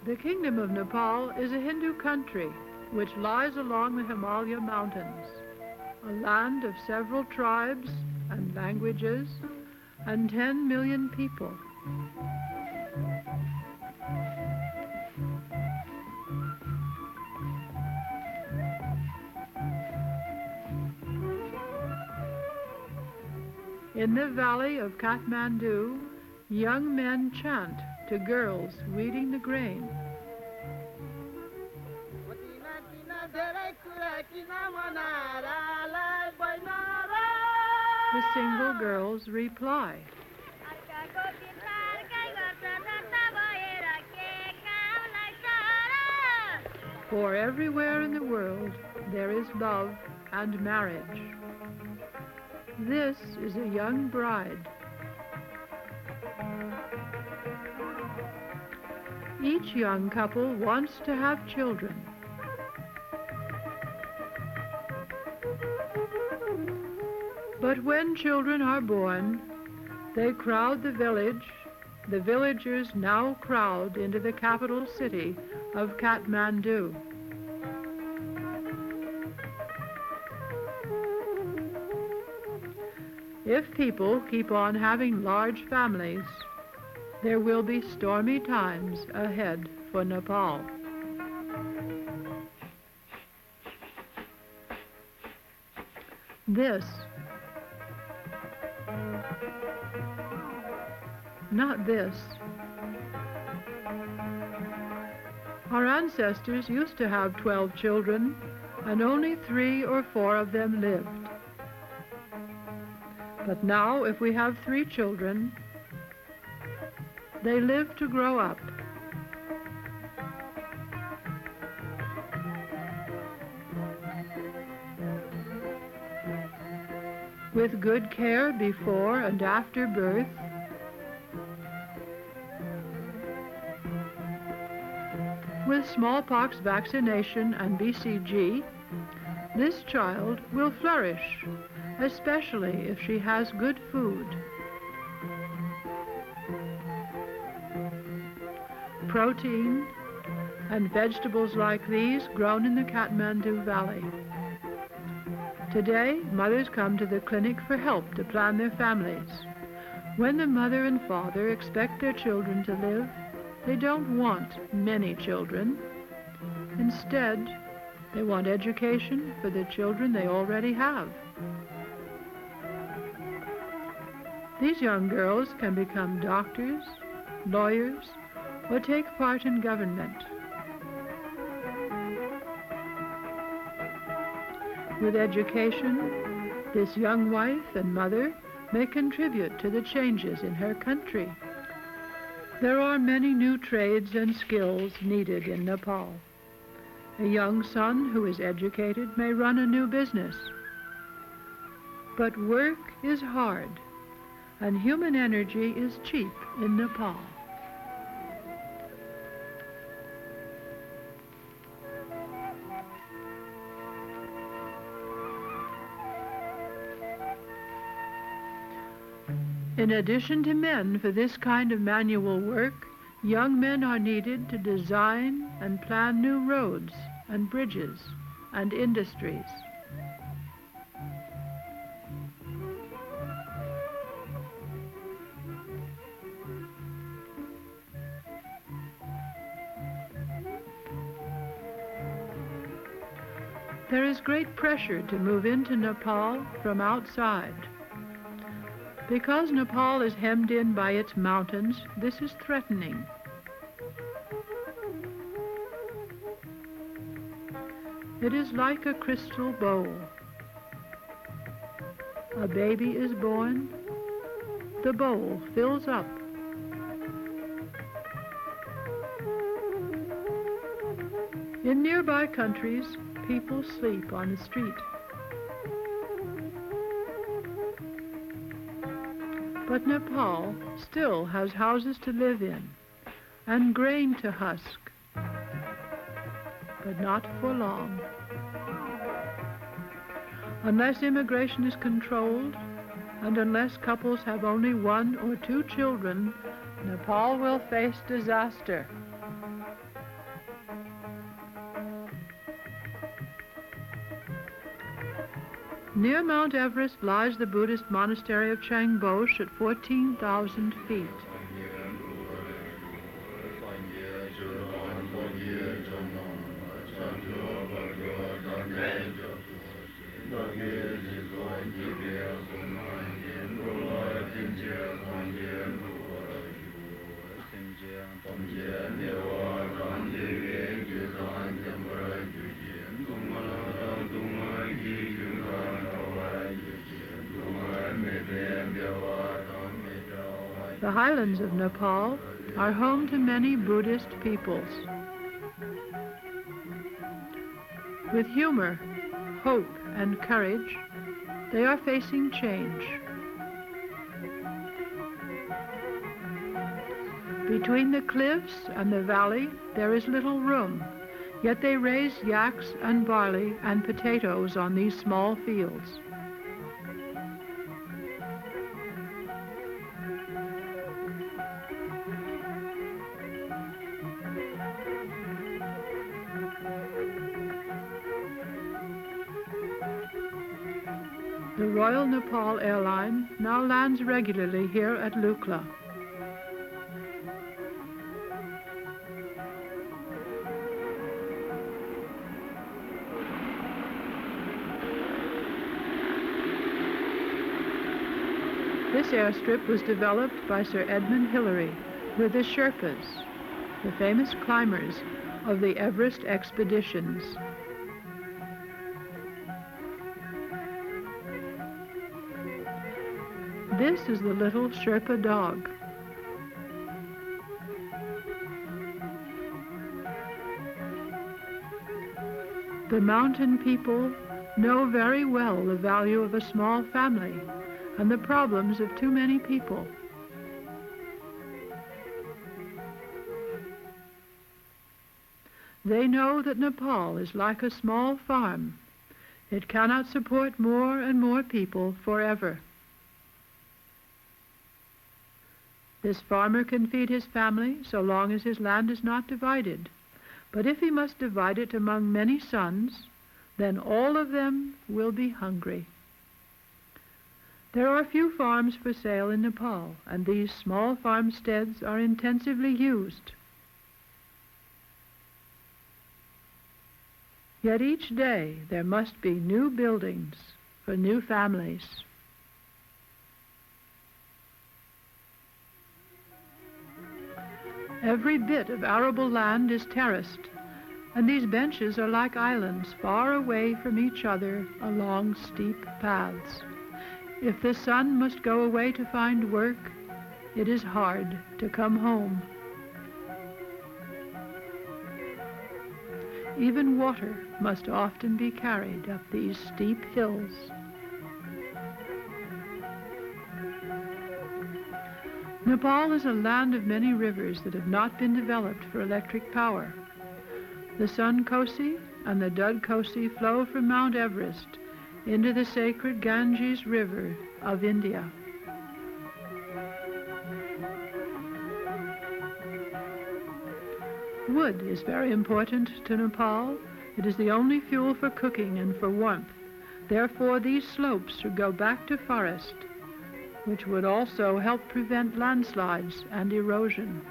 The Kingdom of Nepal is a Hindu country which lies along the Himalaya Mountains, a land of several tribes and languages and 10 million people. In the valley of Kathmandu, young men chant to girls weeding the grain. The single girls reply. For everywhere in the world there is love and marriage. This is a young bride. Each young couple wants to have children. But when children are born, they crowd the village. The villagers now crowd into the capital city of Kathmandu. If people keep on having large families, there will be stormy times ahead for Nepal. This, not this. Our ancestors used to have 12 children, and only 3 or 4 of them lived. But now, if we have 3 children, they live to grow up. With good care before and after birth, with smallpox vaccination and BCG, this child will flourish, especially if she has good food. Protein and vegetables like these grown in the Kathmandu Valley. Today, mothers come to the clinic for help to plan their families. When the mother and father expect their children to live, they don't want many children. Instead, they want education for the children they already have. These young girls can become doctors, lawyers, or take part in government. With education, this young wife and mother may contribute to the changes in her country. There are many new trades and skills needed in Nepal. A young son who is educated may run a new business. But work is hard, and human energy is cheap in Nepal. In addition to men for this kind of manual work, young men are needed to design and plan new roads and bridges and industries. There is great pressure to move into Nepal from outside. Because Nepal is hemmed in by its mountains, this is threatening. It is like a crystal bowl. A baby is born, the bowl fills up. In nearby countries, people sleep on the street. But Nepal still has houses to live in and grain to husk, but not for long. Unless immigration is controlled, and unless couples have only 1 or 2 children, Nepal will face disaster. Near Mount Everest lies the Buddhist monastery of Changbosch at 14,000 feet. The highlands of Nepal are home to many Buddhist peoples. With humor, hope, and courage, they are facing change. Between the cliffs and the valley, there is little room, yet they raise yaks and barley and potatoes on these small fields. The Royal Nepal Airline now lands regularly here at Lukla. This airstrip was developed by Sir Edmund Hillary with the Sherpas, the famous climbers of the Everest expeditions. This is the little Sherpa dog. The mountain people know very well the value of a small family and the problems of too many people. They know that Nepal is like a small farm. It cannot support more and more people forever. This farmer can feed his family so long as his land is not divided. But if he must divide it among many sons, then all of them will be hungry. There are few farms for sale in Nepal, and these small farmsteads are intensively used. Yet each day there must be new buildings for new families. Every bit of arable land is terraced, and these benches are like islands far away from each other along steep paths. If the son must go away to find work, it is hard to come home. Even water must often be carried up these steep hills. Nepal is a land of many rivers that have not been developed for electric power. The Sun Kosi and the Dud Kosi flow from Mount Everest into the sacred Ganges River of India. Wood is very important to Nepal. It is the only fuel for cooking and for warmth. Therefore, these slopes should go back to forest, which would also help prevent landslides and erosion.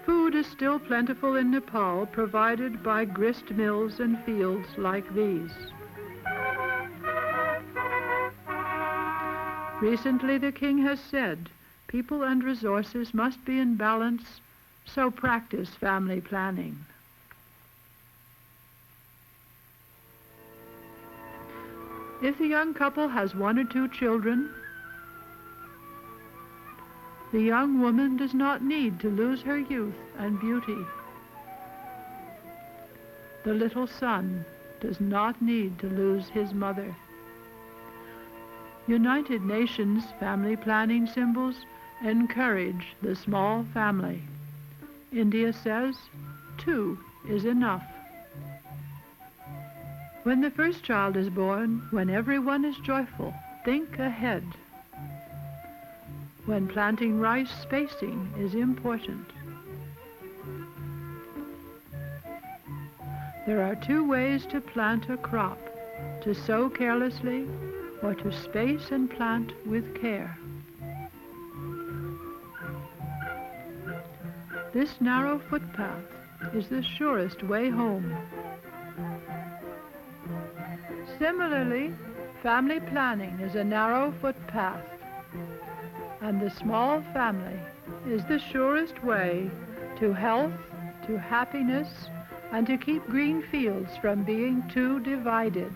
Food is still plentiful in Nepal, provided by grist mills and fields like these. Recently, the king has said, people and resources must be in balance, so practice family planning. If the young couple has 1 or 2 children, the young woman does not need to lose her youth and beauty. The little son does not need to lose his mother. United Nations family planning symbols encourage the small family. India says 2 is enough. When the first child is born, when everyone is joyful, think ahead. When planting rice, spacing is important. There are two ways to plant a crop: to sow carelessly or to space and plant with care. This narrow footpath is the surest way home. Similarly, family planning is a narrow footpath, and the small family is the surest way to health, to happiness, and to keep green fields from being too divided.